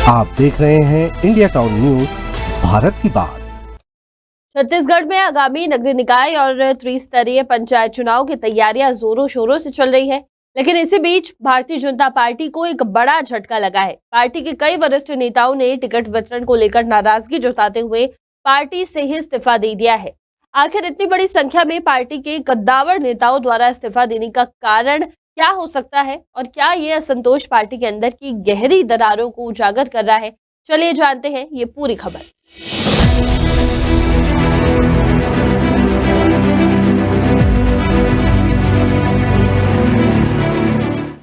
आप देख रहे हैं इंडिया टाउन न्यूज, भारत की बात। छत्तीसगढ़ में आगामी नगरीय निकाय और त्रिस्तरीय पंचायत चुनाव की तैयारियां जोरों शोरों से चल रही है। लेकिन इसी बीच भारतीय जनता पार्टी को एक बड़ा झटका लगा है। पार्टी के कई वरिष्ठ नेताओं ने टिकट वितरण को लेकर नाराजगी जताते हुए पार्टी से ही इस्तीफा दे दिया है। आखिर इतनी बड़ी संख्या में पार्टी के कद्दावर नेताओं द्वारा इस्तीफा देने का कारण क्या हो सकता है और क्या ये असंतोष पार्टी के अंदर की गहरी दरारों को उजागर कर रहा है? चलिए जानते हैं ये पूरी खबर।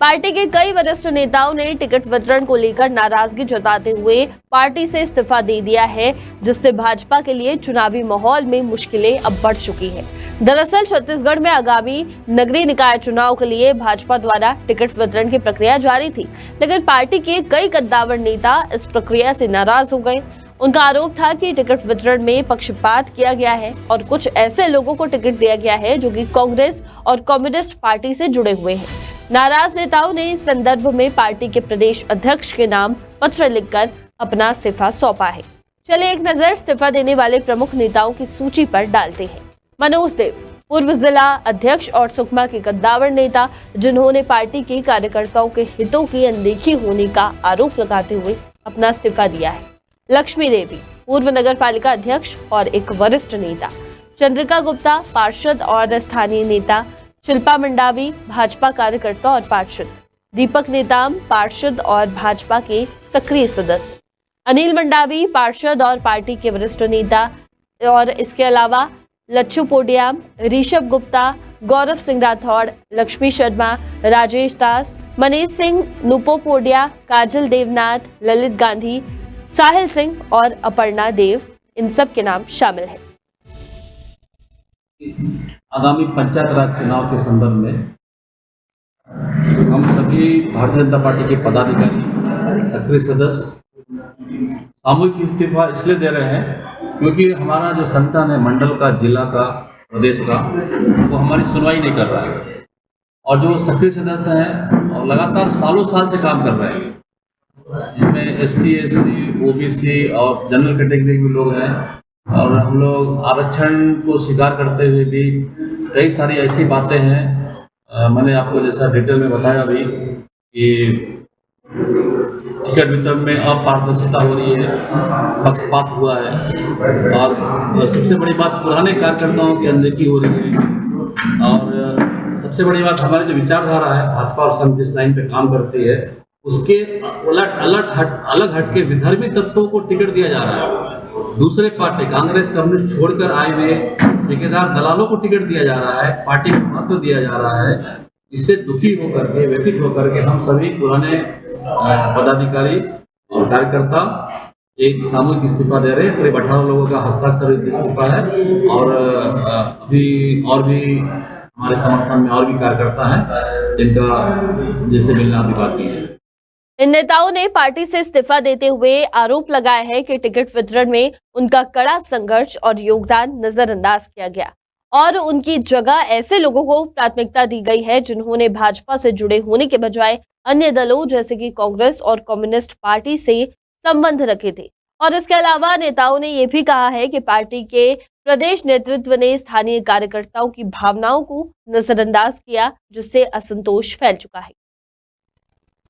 पार्टी के कई वरिष्ठ नेताओं ने टिकट वितरण को लेकर नाराजगी जताते हुए पार्टी से इस्तीफा दे दिया है, जिससे भाजपा के लिए चुनावी माहौल में मुश्किलें अब बढ़ चुकी हैं। दरअसल छत्तीसगढ़ में आगामी नगरीय निकाय चुनाव के लिए भाजपा द्वारा टिकट वितरण की प्रक्रिया जारी थी, लेकिन पार्टी के कई कद्दावर नेता इस प्रक्रिया से नाराज हो गए। उनका आरोप था कि टिकट वितरण में पक्षपात किया गया है और कुछ ऐसे लोगों को टिकट दिया गया है जो कि कांग्रेस और कम्युनिस्ट पार्टी से जुड़े हुए हैं। नाराज नेताओं ने इस संदर्भ में पार्टी के प्रदेश अध्यक्ष के नाम पत्र लिखकर अपना इस्तीफा सौंपा है। चलिए एक नजर इस्तीफा देने वाले प्रमुख नेताओं की सूची पर डालते हैं। मनोज देव, पूर्व जिला अध्यक्ष और सुकमा के कद्दावर नेता, जिन्होंने पार्टी के कार्यकर्ताओं के हितों की अनदेखी होने का आरोप लगाते हुए अपना इस्तीफा दिया है। लक्ष्मी देवी, पूर्व नगर पालिका अध्यक्ष और एक वरिष्ठ नेता। चंद्रिका गुप्ता, पार्षद और स्थानीय नेता। शिल्पा मंडावी, भाजपा कार्यकर्ता और पार्षद। दीपक नेताम, पार्षद और भाजपा के सक्रिय सदस्य। अनिल मंडावी, पार्षद और पार्टी के वरिष्ठ नेता। और इसके अलावा लच्छू पोडियाम, ऋषभ गुप्ता, गौरव सिंह राठौड़, लक्ष्मी शर्मा, राजेश दास, मनीष सिंह, नुपो पोडिया, काजल देवनाथ, ललित गांधी, साहिल सिंह और अपर्णा देव, इन सब के नाम शामिल हैं। आगामी पंचायत राज चुनाव के संदर्भ में हम सभी भारतीय जनता पार्टी के पदाधिकारी, सक्रिय सदस्य सामूहिक इस्तीफा इसलिए दे रहे हैं क्योंकि हमारा जो संगठन है, मंडल का, जिला का, प्रदेश का, वो हमारी सुनवाई नहीं कर रहा है। और जो सक्रिय सदस्य हैं और लगातार सालों साल से काम कर रहे हैं, जिसमें ST, SC, OBC और जनरल कैटेगरी के भी लोग हैं। और हम लोग आरक्षण को स्वीकार करते हुए भी कई सारी ऐसी बातें हैं, मैंने आपको जैसा डिटेल में बताया अभी कि टिकट वितरण में अपारदर्शिता हो रही है, पक्षपात हुआ है और सबसे बड़ी बात पुराने कार्यकर्ताओं की अनदेखी हो रही है। और सबसे बड़ी बात हमारी जो विचारधारा है, भाजपा और संघ जिस लाइन पे काम करती है, उसके अलग हटके विधर्मी तत्वों को टिकट दिया जा रहा है। दूसरे पार्टी कांग्रेस कम्युनिस्ट छोड़कर आए हुए ठेकेदार दलालों को टिकट दिया जा रहा है, पार्टी को महत्व दिया जा रहा है। इससे दुखी होकर के, व्यथित होकर के हम सभी पुराने पदाधिकारी और कार्यकर्ता एक सामूहिक इस्तीफा दे रहे हैं। करीब 18 लोगों का हस्ताक्षरित इस्तीफा है और अभी और भी हमारे समर्थन में और भी कार्यकर्ता हैं जिनका जैसे मिलना अभी बाकी है। इन नेताओं ने पार्टी से इस्तीफा देते हुए आरोप लगाया है कि टिकट वितरण में उनका कड़ा संघर्ष और योगदान नजरअंदाज किया गया और उनकी जगह ऐसे लोगों को प्राथमिकता दी गई है जिन्होंने भाजपा से जुड़े होने के बजाय अन्य दलों जैसे कि कांग्रेस और कम्युनिस्ट पार्टी से संबंध रखे थे। और इसके अलावा नेताओं ने यह भी कहा है कि पार्टी के प्रदेश नेतृत्व ने स्थानीय कार्यकर्ताओं की भावनाओं को नजरअंदाज किया, जिससे असंतोष फैल चुका है।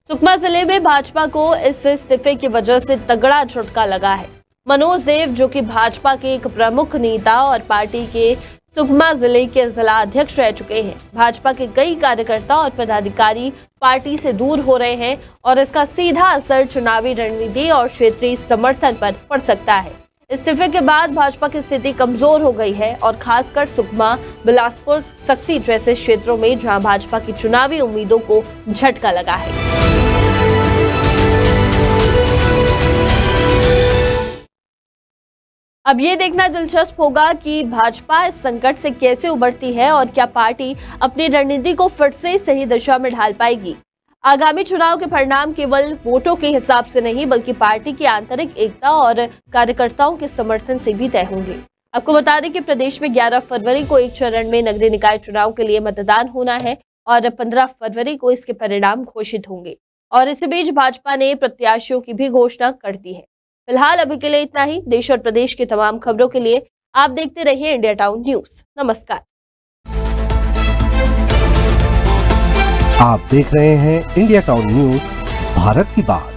सुकमा जिले में भाजपा को इस इस्तीफे की वजह से तगड़ा झटका लगा है। मनोज देव, जो कि भाजपा के एक प्रमुख नेता और पार्टी के सुकमा जिले के जिला अध्यक्ष रह चुके हैं, भाजपा के कई कार्यकर्ता और पदाधिकारी पार्टी से दूर हो रहे हैं और इसका सीधा असर चुनावी रणनीति और क्षेत्रीय समर्थन पर पड़ सकता है। इस्तीफे के बाद भाजपा की स्थिति कमजोर हो गई है और खासकर सुकमा, बिलासपुर, सक्ती जैसे क्षेत्रों में जहां भाजपा की चुनावी उम्मीदों को झटका लगा है। अब ये देखना दिलचस्प होगा कि भाजपा इस संकट से कैसे उबरती है और क्या पार्टी अपनी रणनीति को फिर से सही दिशा में ढाल पाएगी। आगामी चुनाव के परिणाम केवल वोटों के हिसाब से नहीं बल्कि पार्टी की आंतरिक एकता और कार्यकर्ताओं के समर्थन से भी तय होंगे। आपको बता दें कि प्रदेश में 11 फरवरी को एक चरण में नगरीय निकाय चुनाव के लिए मतदान होना है और 15 फरवरी को इसके परिणाम घोषित होंगे। और इसी बीच भाजपा ने प्रत्याशियों की भी घोषणा कर दी है। फिलहाल अभी के लिए इतना ही। देश और प्रदेश की तमाम खबरों के लिए आप देखते रहिए इंडिया टाउन न्यूज। नमस्कार। आप देख रहे हैं इंडिया टाउन न्यूज, भारत की बात।